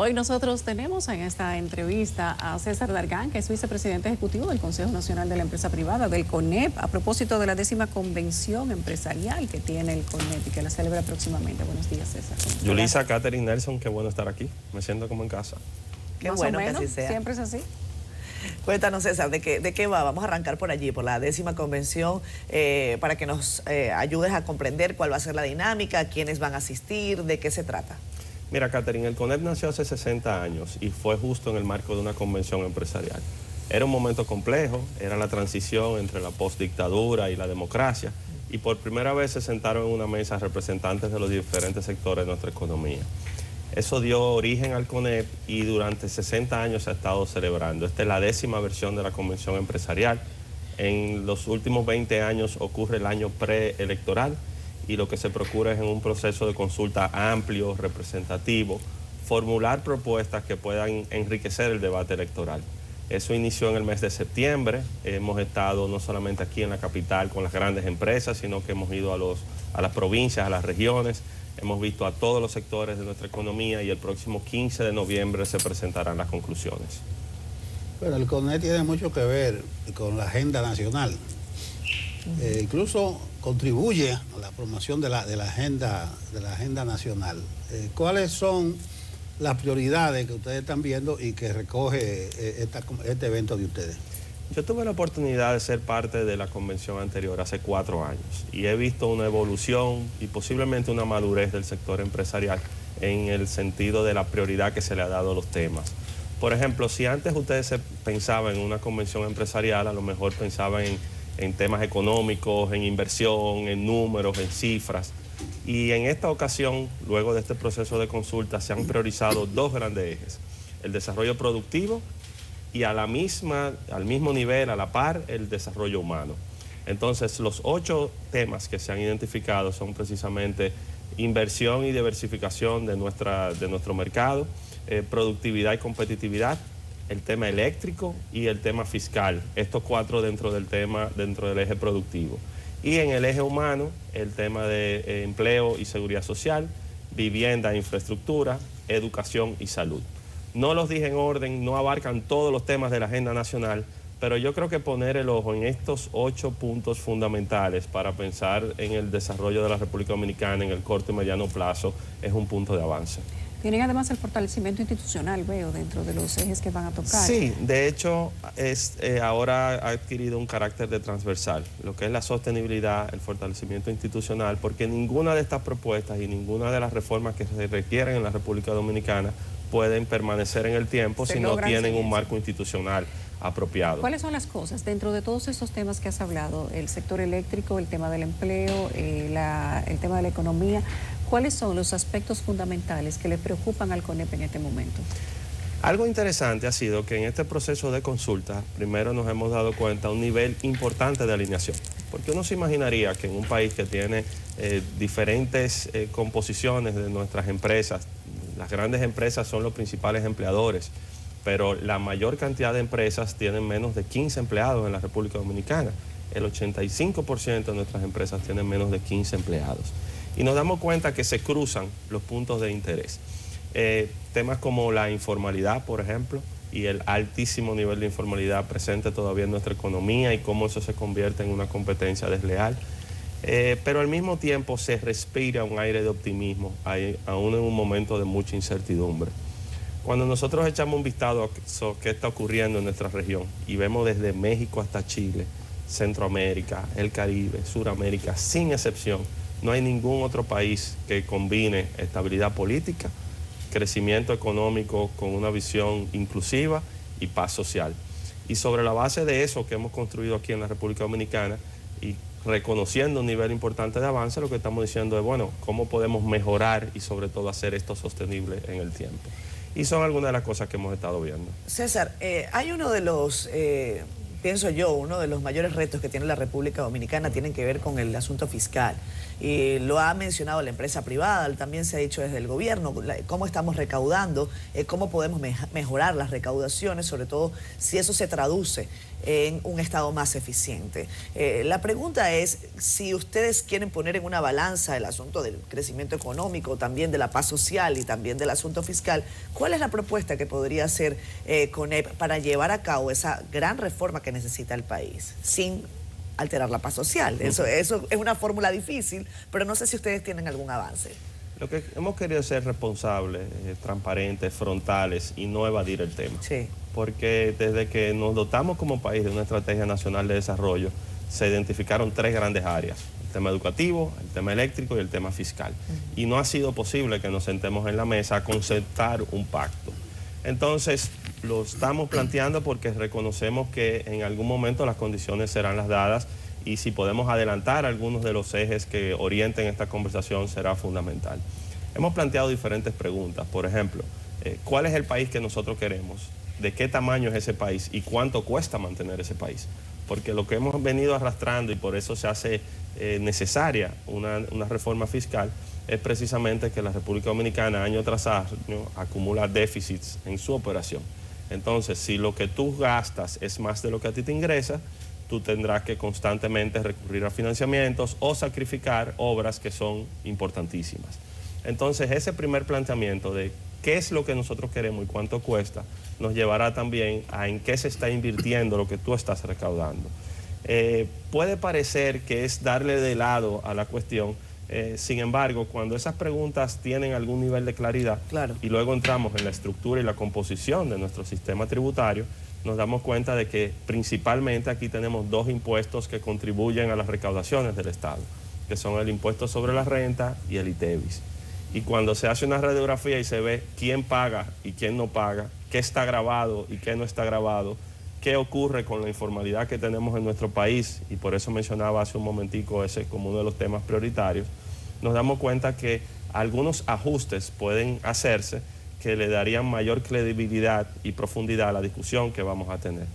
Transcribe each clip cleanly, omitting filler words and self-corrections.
Hoy nosotros tenemos en esta entrevista a César Dargan, que es vicepresidente ejecutivo del Consejo Nacional de la Empresa Privada, del CONEP, a propósito de la 10ª convención empresarial que tiene el CONEP y que la celebra próximamente. Buenos días, César. Yulisa, Catherine, Nelson, qué bueno estar aquí. Me siento como en casa. Qué bueno que así sea. Siempre es así. Cuéntanos, César, ¿de qué va? Vamos a arrancar por allí, por la 10ª convención, para que nos ayudes a comprender cuál va a ser la dinámica, quiénes van a asistir, de qué se trata. Mira, Catherine, el CONEP nació hace 60 años y fue justo en el marco de una convención empresarial. Era un momento complejo, era la transición entre la postdictadura y la democracia, y por primera vez se sentaron en una mesa representantes de los diferentes sectores de nuestra economía. Eso dio origen al CONEP y durante 60 años se ha estado celebrando. Esta es la 10ª versión de la convención empresarial. En los últimos 20 años ocurre el año preelectoral y lo que se procura es en un proceso de consulta amplio, representativo, formular propuestas que puedan enriquecer el debate electoral. Eso inició en el mes de septiembre. Hemos estado no solamente aquí en la capital con las grandes empresas, sino que hemos ido a las provincias, a las regiones. Hemos visto a todos los sectores de nuestra economía y el próximo 15 de noviembre se presentarán las conclusiones. Bueno, el CONEP tiene mucho que ver con la agenda nacional. Incluso contribuye a la promoción de la agenda nacional. ¿Cuáles son las prioridades que ustedes están viendo y que recoge este evento de ustedes? Yo tuve la oportunidad de ser parte de la convención anterior hace 4 años y he visto una evolución y posiblemente una madurez del sector empresarial en el sentido de la prioridad que se le ha dado a los temas. Por ejemplo, si antes ustedes pensaban en una convención empresarial, a lo mejor pensaban en temas económicos, en inversión, en números, en cifras. Y en esta ocasión, luego de este proceso de consulta, se han priorizado 2 grandes ejes: el desarrollo productivo y al mismo nivel, a la par, el desarrollo humano. Entonces, los 8 temas que se han identificado son precisamente inversión y diversificación de nuestro mercado, productividad y competitividad, el tema eléctrico y el tema fiscal. Estos 4 dentro del eje productivo. Y en el eje humano, el tema de empleo y seguridad social, vivienda e infraestructura, educación y salud. No los dije en orden, no abarcan todos los temas de la agenda nacional, pero yo creo que poner el ojo en estos 8 puntos fundamentales para pensar en el desarrollo de la República Dominicana en el corto y mediano plazo es un punto de avance. Tienen además el fortalecimiento institucional, veo, dentro de los ejes que van a tocar. Sí, de hecho, ahora ha adquirido un carácter de transversal, lo que es la sostenibilidad, el fortalecimiento institucional, porque ninguna de estas propuestas y ninguna de las reformas que se requieren en la República Dominicana pueden permanecer en el tiempo si no tienen un marco institucional apropiado. ¿Cuáles son las cosas dentro de todos esos temas que has hablado? El sector eléctrico, el tema del empleo, el tema de la economía. ¿Cuáles son los aspectos fundamentales que le preocupan al CONEP en este momento? Algo interesante ha sido que en este proceso de consulta, primero nos hemos dado cuenta de un nivel importante de alineación. Porque uno se imaginaría que en un país que tiene diferentes composiciones de nuestras empresas, las grandes empresas son los principales empleadores, pero la mayor cantidad de empresas tienen menos de 15 empleados en la República Dominicana. El 85% de nuestras empresas tienen menos de 15 empleados. Y nos damos cuenta que se cruzan los puntos de interés. Temas como la informalidad, por ejemplo, y el altísimo nivel de informalidad presente todavía en nuestra economía y cómo eso se convierte en una competencia desleal. Pero al mismo tiempo se respira un aire de optimismo, aún en un momento de mucha incertidumbre. Cuando nosotros echamos un vistazo a qué está ocurriendo en nuestra región y vemos desde México hasta Chile, Centroamérica, el Caribe, Suramérica, sin excepción, no hay ningún otro país que combine estabilidad política, crecimiento económico con una visión inclusiva y paz social. Y sobre la base de eso que hemos construido aquí en la República Dominicana y reconociendo un nivel importante de avance, lo que estamos diciendo es, bueno, ¿cómo podemos mejorar y sobre todo hacer esto sostenible en el tiempo? Y son algunas de las cosas que hemos estado viendo. César, hay uno de los, pienso yo, uno de los mayores retos que tiene la República Dominicana tienen que ver con el asunto fiscal. y lo ha mencionado la empresa privada, también se ha dicho desde el gobierno, cómo estamos recaudando, cómo podemos mejorar las recaudaciones, sobre todo si eso se traduce en un Estado más eficiente. La pregunta es si ustedes quieren poner en una balanza el asunto del crecimiento económico, también de la paz social y también del asunto fiscal. ¿Cuál es la propuesta que podría hacer CONEP para llevar a cabo esa gran reforma que necesita el país sin alterar la paz social? Eso es una fórmula difícil, pero no sé si ustedes tienen algún avance. Lo que hemos querido es ser responsables, transparentes, frontales y no evadir el tema. Sí. Porque desde que nos dotamos como país de una estrategia nacional de desarrollo, se identificaron 3 grandes áreas: el tema educativo, el tema eléctrico y el tema fiscal. Y no ha sido posible que nos sentemos en la mesa a concertar un pacto. Entonces, lo estamos planteando porque reconocemos que en algún momento las condiciones serán las dadas, y si podemos adelantar algunos de los ejes que orienten esta conversación será fundamental. Hemos planteado diferentes preguntas. Por ejemplo, ¿cuál es el país que nosotros queremos? ¿De qué tamaño es ese país? ¿Y cuánto cuesta mantener ese país? Porque lo que hemos venido arrastrando, y por eso se hace necesaria una reforma fiscal, es precisamente que la República Dominicana año tras año acumula déficits en su operación. Entonces, si lo que tú gastas es más de lo que a ti te ingresa, tú tendrás que constantemente recurrir a financiamientos o sacrificar obras que son importantísimas. Entonces, ese primer planteamiento de qué es lo que nosotros queremos y cuánto cuesta, nos llevará también a en qué se está invirtiendo lo que tú estás recaudando. Puede parecer que es darle de lado a la cuestión, sin embargo, cuando esas preguntas tienen algún nivel de claridad, claro, y luego entramos en la estructura y la composición de nuestro sistema tributario, nos damos cuenta de que principalmente aquí tenemos 2 impuestos que contribuyen a las recaudaciones del Estado, que son el impuesto sobre la renta y el ITEVIS. Y cuando se hace una radiografía y se ve quién paga y quién no paga, qué está grabado y qué no está grabado, qué ocurre con la informalidad que tenemos en nuestro país, y por eso mencionaba hace un momentico ese como uno de los temas prioritarios, nos damos cuenta que algunos ajustes pueden hacerse que le darían mayor credibilidad y profundidad a la discusión que vamos a tener.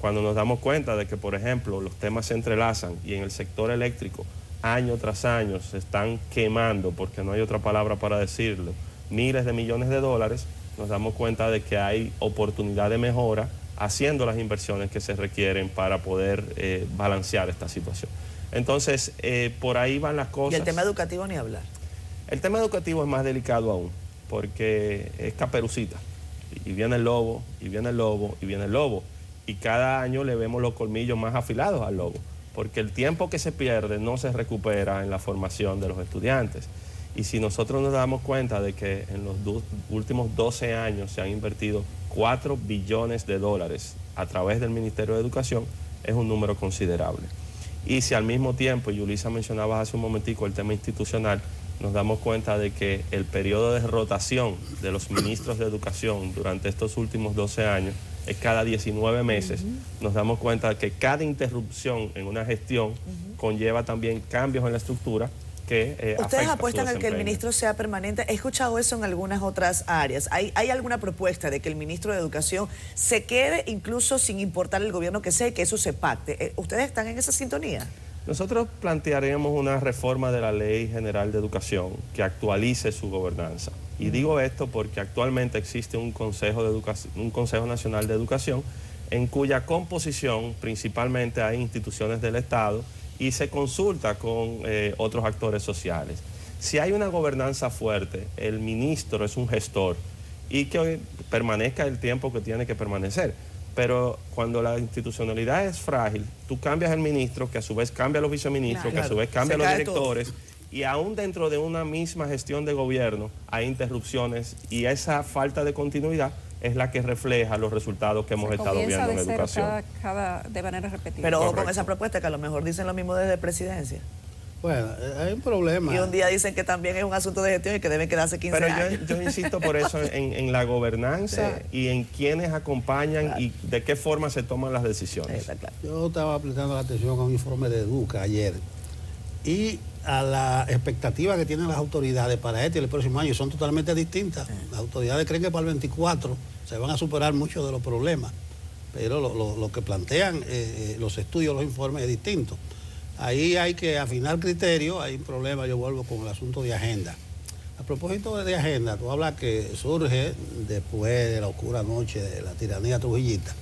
Cuando nos damos cuenta de que, por ejemplo, los temas se entrelazan y en el sector eléctrico, año tras año, se están quemando, porque no hay otra palabra para decirlo, miles de millones de dólares, nos damos cuenta de que hay oportunidad de mejora haciendo las inversiones que se requieren para poder balancear esta situación. Entonces, por ahí van las cosas. Y el tema educativo ni hablar. El tema educativo es más delicado aún, porque es Caperucita, y viene el lobo, y viene el lobo, y viene el lobo, y cada año le vemos los colmillos más afilados al lobo, porque el tiempo que se pierde no se recupera en la formación de los estudiantes. Y si nosotros nos damos cuenta de que en los últimos 12 años se han invertido 4 billones de dólares a través del Ministerio de Educación, es un número considerable. Y si al mismo tiempo, y Yulisa mencionaba hace un momentico el tema institucional, nos damos cuenta de que el periodo de rotación de los ministros de educación durante estos últimos 12 años es cada 19 meses, nos damos cuenta de que cada interrupción en una gestión conlleva también cambios en la estructura que ¿Ustedes apuestan a que el ministro sea permanente? He escuchado eso en algunas otras áreas. ¿Hay alguna propuesta de que el ministro de Educación se quede incluso sin importar el gobierno que sea y que eso se pacte? ¿Ustedes están en esa sintonía? Nosotros plantearemos una reforma de la Ley General de Educación que actualice su gobernanza. Y digo esto porque actualmente existe un Consejo Nacional de Educación en cuya composición principalmente hay instituciones del Estado y se consulta con otros actores sociales. Si hay una gobernanza fuerte, el ministro es un gestor y que permanezca el tiempo que tiene que permanecer. Pero cuando la institucionalidad es frágil, tú cambias el ministro, que a su vez cambia los viceministros, que a su vez cambia los directores, y aún dentro de una misma gestión de gobierno hay interrupciones, y esa falta de continuidad es la que refleja los resultados que hemos estado viendo en educación. De manera repetida. Pero Correcto. con esa propuesta que a lo mejor dicen lo mismo desde presidencia. Bueno, hay un problema. Y un día dicen que también es un asunto de gestión y que deben quedarse 15 años. Pero yo insisto por eso en la gobernanza y en quienes acompañan y de qué forma se toman las decisiones. Claro. Yo estaba prestando la atención a un informe de Educa ayer y a la expectativa que tienen las autoridades para este y el próximo año son totalmente distintas. Las autoridades creen que para el 24 se van a superar muchos de los problemas, pero lo que plantean los estudios, los informes es distinto. Ahí hay que afinar criterio, hay un problema, yo vuelvo con el asunto de agenda. A propósito de agenda, tú hablas que surge después de la oscura noche de la tiranía trujillista,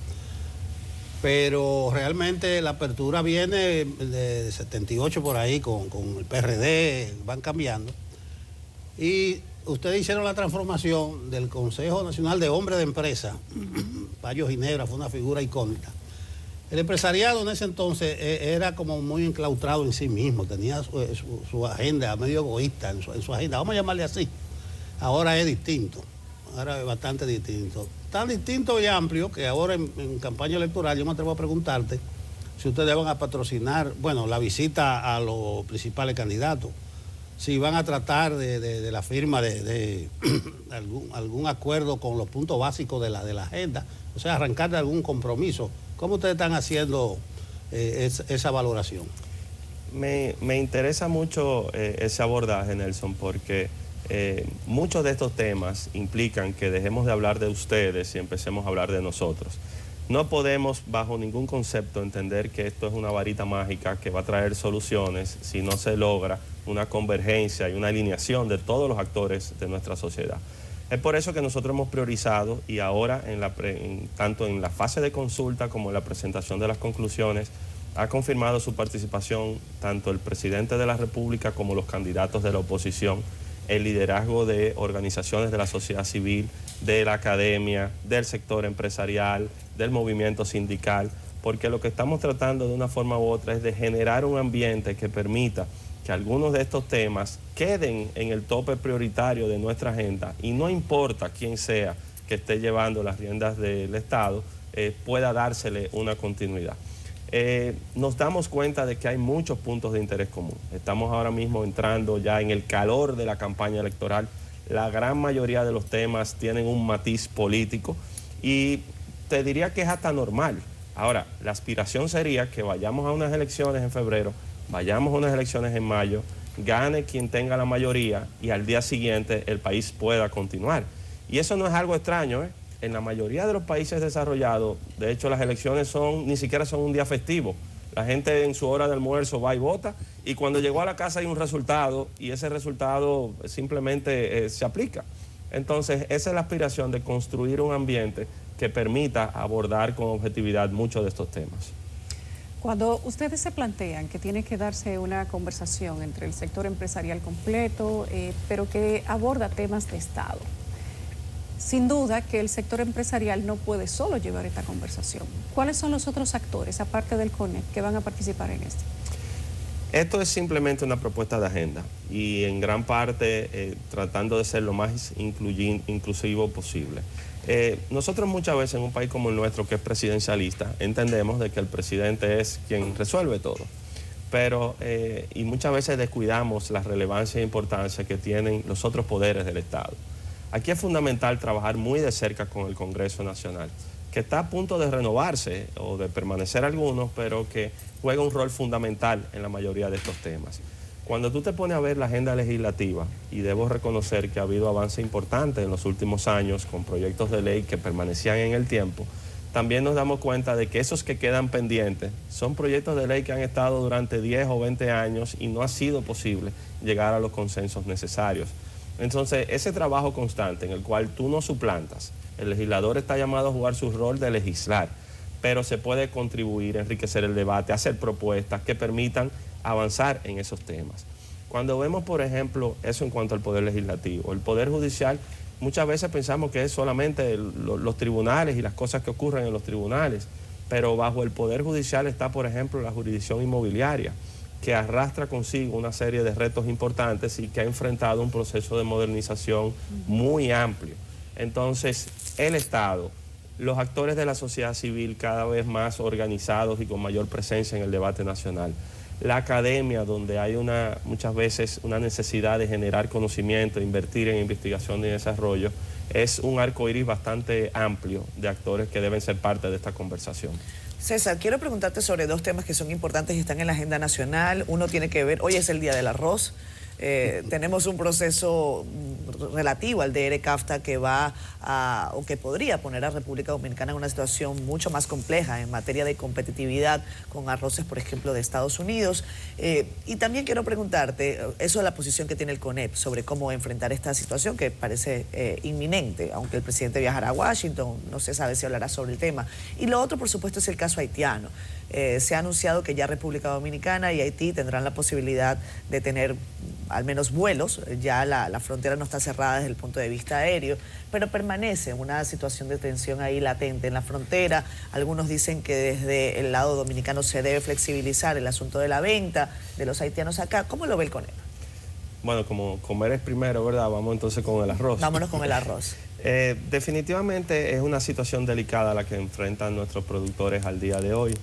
pero realmente la apertura viene de 78 por ahí con el PRD, van cambiando. Y ustedes hicieron la transformación del Consejo Nacional de Hombres de Empresa. Payo Ginebra fue una figura icónica. El empresariado en ese entonces era como muy enclaustrado en sí mismo, tenía su agenda medio egoísta en su agenda, vamos a llamarle así. Ahora es distinto, ahora es bastante distinto. Tan distinto y amplio que ahora en campaña electoral yo me atrevo a preguntarte si ustedes van a patrocinar, bueno, la visita a los principales candidatos, si van a tratar de la firma de algún acuerdo con los puntos básicos de la agenda, o sea, arrancar de algún compromiso. ¿Cómo ustedes están haciendo esa valoración? Me interesa mucho ese abordaje, Nelson, porque muchos de estos temas implican que dejemos de hablar de ustedes y empecemos a hablar de nosotros. No podemos, bajo ningún concepto, entender que esto es una varita mágica que va a traer soluciones si no se logra una convergencia y una alineación de todos los actores de nuestra sociedad. Es por eso que nosotros hemos priorizado y ahora, tanto en la fase de consulta como en la presentación de las conclusiones, ha confirmado su participación tanto el presidente de la República como los candidatos de la oposición, el liderazgo de organizaciones de la sociedad civil, de la academia, del sector empresarial, del movimiento sindical, porque lo que estamos tratando de una forma u otra es de generar un ambiente que permita que algunos de estos temas queden en el tope prioritario de nuestra agenda y no importa quién sea que esté llevando las riendas del Estado, pueda dársele una continuidad. Nos damos cuenta de que hay muchos puntos de interés común. Estamos ahora mismo entrando ya en el calor de la campaña electoral. La gran mayoría de los temas tienen un matiz político y te diría que es hasta normal. Ahora, la aspiración sería que vayamos a unas elecciones en febrero, vayamos a unas elecciones en mayo, gane quien tenga la mayoría y al día siguiente el país pueda continuar. Y eso no es algo extraño, ¿eh? En la mayoría de los países desarrollados, de hecho, las elecciones ni siquiera son un día festivo. La gente en su hora de almuerzo va y vota y cuando llegó a la casa hay un resultado y ese resultado simplemente se aplica. Entonces, esa es la aspiración de construir un ambiente que permita abordar con objetividad muchos de estos temas. Cuando ustedes se plantean que tiene que darse una conversación entre el sector empresarial completo, pero que aborda temas de Estado, sin duda que el sector empresarial no puede solo llevar esta conversación. ¿Cuáles son los otros actores, aparte del CONEP, que van a participar en esto? Esto es simplemente una propuesta de agenda y en gran parte tratando de ser lo más inclusivo posible. Nosotros muchas veces en un país como el nuestro, que es presidencialista, entendemos de que el presidente es quien resuelve todo. Pero, y muchas veces descuidamos la relevancia e importancia que tienen los otros poderes del Estado. Aquí es fundamental trabajar muy de cerca con el Congreso Nacional, que está a punto de renovarse o de permanecer algunos, pero que juega un rol fundamental en la mayoría de estos temas. Cuando tú te pones a ver la agenda legislativa, y debo reconocer que ha habido avance importante en los últimos años con proyectos de ley que permanecían en el tiempo, también nos damos cuenta de que esos que quedan pendientes son proyectos de ley que han estado durante 10 o 20 años y no ha sido posible llegar a los consensos necesarios. Entonces, ese trabajo constante en el cual tú no suplantas, el legislador está llamado a jugar su rol de legislar, pero se puede contribuir, enriquecer el debate, hacer propuestas que permitan avanzar en esos temas. Cuando vemos, por ejemplo, eso en cuanto al Poder Legislativo, el Poder Judicial, muchas veces pensamos que es solamente los tribunales y las cosas que ocurren en los tribunales, pero bajo el Poder Judicial está, por ejemplo, la jurisdicción inmobiliaria, que arrastra consigo una serie de retos importantes y que ha enfrentado un proceso de modernización muy amplio. Entonces, el Estado, los actores de la sociedad civil cada vez más organizados y con mayor presencia en el debate nacional, la academia, donde hay muchas veces una necesidad de generar conocimiento, invertir en investigación y desarrollo, es un arco iris bastante amplio de actores que deben ser parte de esta conversación. César, quiero preguntarte sobre dos temas que son importantes y están en la agenda nacional. Uno tiene que ver, hoy es el Día del Arroz, tenemos un proceso relativo al DR-CAFTA que va a, o que podría poner a República Dominicana en una situación mucho más compleja en materia de competitividad con arroces, por ejemplo, de Estados Unidos. Y también quiero preguntarte, eso es la posición que tiene el CONEP sobre cómo enfrentar esta situación que parece inminente, aunque el presidente viajará a Washington, no se sabe si hablará sobre el tema. Y lo otro, por supuesto, es el caso haitiano. Se ha anunciado que ya República Dominicana y Haití tendrán la posibilidad de tener al menos vuelos, ya la frontera no está cerrada desde el punto de vista aéreo, pero permanece una situación de tensión ahí latente en la frontera. Algunos dicen que desde el lado dominicano se debe flexibilizar el asunto de la venta de los haitianos acá. ¿Cómo lo ve el CONEP? Bueno, como comer es primero, ¿verdad? Vamos entonces con el arroz. Vámonos con el arroz. Definitivamente es una situación delicada la que enfrentan nuestros productores al día de hoy.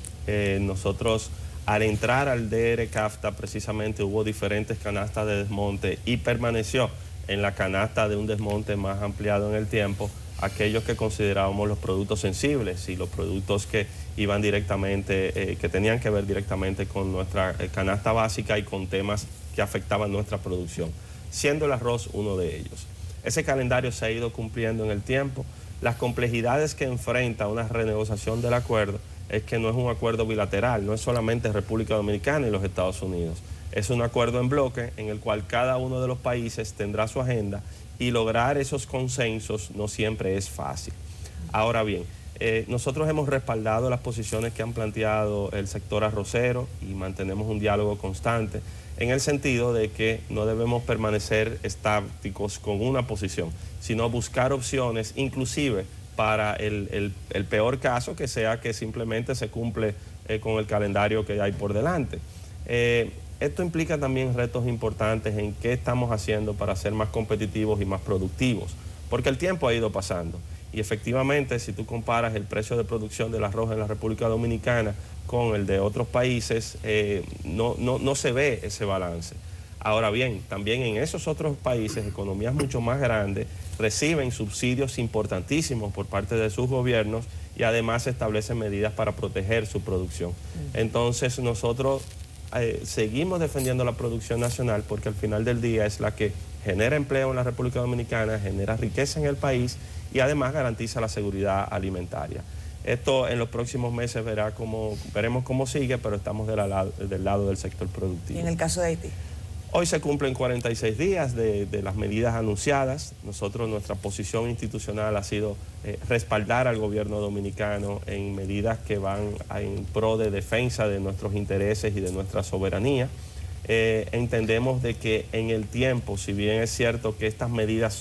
Nosotros, al entrar al DR-CAFTA, precisamente hubo diferentes canastas de desmonte y permaneció en la canasta de un desmonte más ampliado en el tiempo aquellos que considerábamos los productos sensibles y los productos que iban directamente, que tenían que ver directamente con nuestra canasta básica y con temas que afectaban nuestra producción, siendo el arroz uno de ellos. Ese calendario se ha ido cumpliendo en el tiempo. Las complejidades que enfrenta una renegociación del acuerdo es que no es un acuerdo bilateral, no es solamente República Dominicana y los Estados Unidos. Es un acuerdo en bloque en el cual cada uno de los países tendrá su agenda y lograr esos consensos no siempre es fácil. Ahora bien, nosotros hemos respaldado las posiciones que han planteado el sector arrocero y mantenemos un diálogo constante en el sentido de que no debemos permanecer estáticos con una posición, sino buscar opciones, inclusive para el peor caso, que sea que simplemente se cumple con el calendario que hay por delante. Esto implica también retos importantes en qué estamos haciendo para ser más competitivos y más productivos, porque el tiempo ha ido pasando. Y efectivamente, si tú comparas el precio de producción del arroz en la República Dominicana con el de otros países, no se ve ese balance. Ahora bien, también en esos otros países, economías mucho más grandes, reciben subsidios importantísimos por parte de sus gobiernos y además establecen medidas para proteger su producción. Entonces nosotros seguimos defendiendo la producción nacional porque al final del día es la que genera empleo en la República Dominicana, genera riqueza en el país y además garantiza la seguridad alimentaria. Esto en los próximos meses veremos cómo sigue, pero estamos del lado del sector productivo. ¿Y en el caso de Haití? Hoy se cumplen 46 días de las medidas anunciadas. Nuestra posición institucional ha sido respaldar al gobierno dominicano en medidas que van en pro de defensa de nuestros intereses y de nuestra soberanía. Entendemos de que en el tiempo, si bien es cierto que estas medidas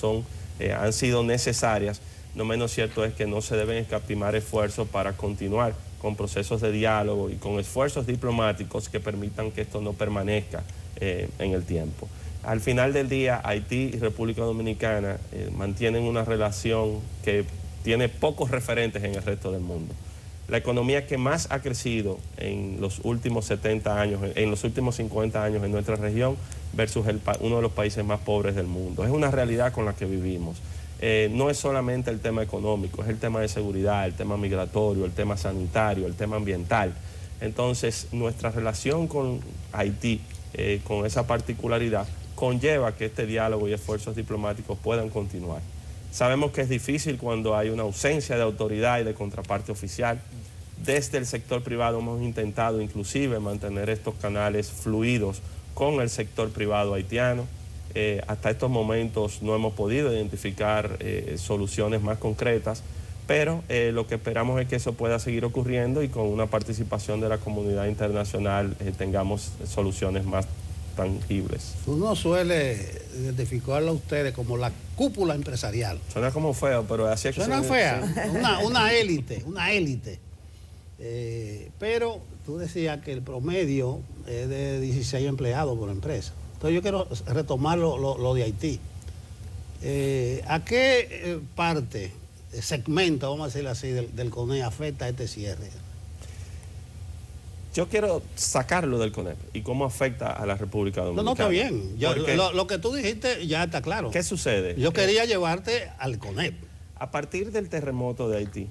han sido necesarias, no menos cierto es que no se deben escatimar esfuerzos para continuar con procesos de diálogo y con esfuerzos diplomáticos que permitan que esto no permanezca en el tiempo. Al final del día, Haití y República Dominicana mantienen una relación que tiene pocos referentes en el resto del mundo. La economía que más ha crecido en los últimos 70 años, en los últimos 50 años en nuestra región versus uno de los países más pobres del mundo. Es una realidad con la que vivimos. No es solamente el tema económico, es el tema de seguridad, el tema migratorio, el tema sanitario, el tema ambiental. Entonces, nuestra relación con Haití, con esa particularidad, conlleva que este diálogo y esfuerzos diplomáticos puedan continuar. Sabemos que es difícil cuando hay una ausencia de autoridad y de contraparte oficial. Desde el sector privado hemos intentado inclusive mantener estos canales fluidos con el sector privado haitiano. Hasta estos momentos no hemos podido identificar soluciones más concretas, pero lo que esperamos es que eso pueda seguir ocurriendo y con una participación de la comunidad internacional tengamos soluciones más tangibles. Uno suele identificarlo a ustedes como la cúpula empresarial. Suena como feo, pero así es que suena fea, una élite, pero tú decías que el promedio es de 16 empleados por empresa. Entonces yo quiero retomar lo de Haití. ¿A qué parte, segmento, vamos a decirlo así, del CONEP afecta este cierre? Yo quiero sacarlo del CONEP y cómo afecta a la República Dominicana. No, está bien. Lo que tú dijiste ya está claro. ¿Qué sucede? Yo quería llevarte al CONEP. A partir del terremoto de Haití,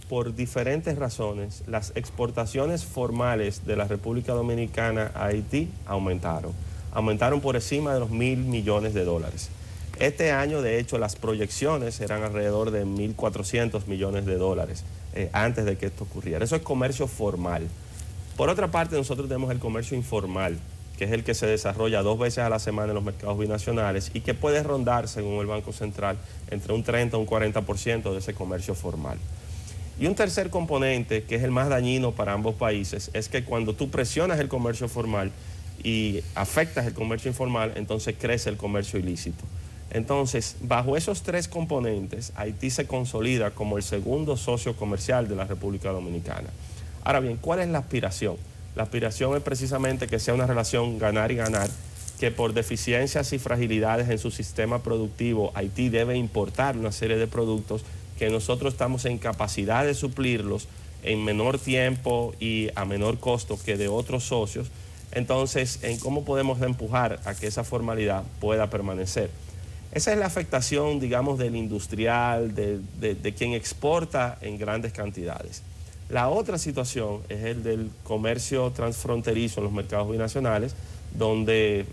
por diferentes razones, las exportaciones formales de la República Dominicana a Haití aumentaron. aumentaron por encima de los 1.000 millones de dólares. Este año, de hecho, las proyecciones eran alrededor de 1.400 millones de dólares antes de que esto ocurriera. Eso es comercio formal. Por otra parte, nosotros tenemos el comercio informal, que es el que se desarrolla 2 veces a la semana en los mercados binacionales y que puede rondar, según el Banco Central, entre un 30 y un 40% de ese comercio formal. Y un tercer componente, que es el más dañino para ambos países, es que cuando tú presionas el comercio formal y afectas el comercio informal, entonces crece el comercio ilícito. Entonces, bajo esos 3 componentes, Haití se consolida como el segundo socio comercial de la República Dominicana. Ahora bien, ¿cuál es la aspiración? La aspiración es precisamente que sea una relación ganar y ganar, que por deficiencias y fragilidades en su sistema productivo, Haití debe importar una serie de productos que nosotros estamos en capacidad de suplirlos en menor tiempo y a menor costo que de otros socios. Entonces, ¿en cómo podemos empujar a que esa formalidad pueda permanecer? Esa es la afectación, digamos, del industrial, de quien exporta en grandes cantidades. La otra situación es el del comercio transfronterizo en los mercados binacionales, donde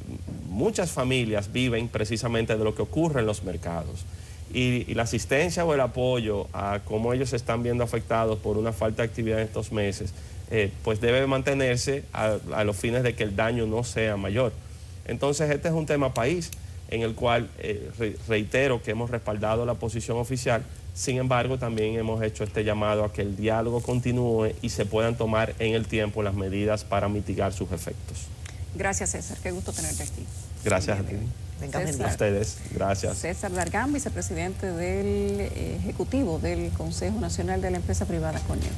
muchas familias viven precisamente de lo que ocurre en los mercados. Y la asistencia o el apoyo a cómo ellos se están viendo afectados por una falta de actividad en estos meses, pues debe mantenerse a los fines de que el daño no sea mayor. Entonces, este es un tema país en el cual reitero que hemos respaldado la posición oficial. Sin embargo, también hemos hecho este llamado a que el diálogo continúe y se puedan tomar en el tiempo las medidas para mitigar sus efectos. Gracias, César. Qué gusto tenerte aquí. Gracias a ti. Venga, A ustedes. Gracias. César Dargan, vicepresidente del Ejecutivo del Consejo Nacional de la Empresa Privada CONEP.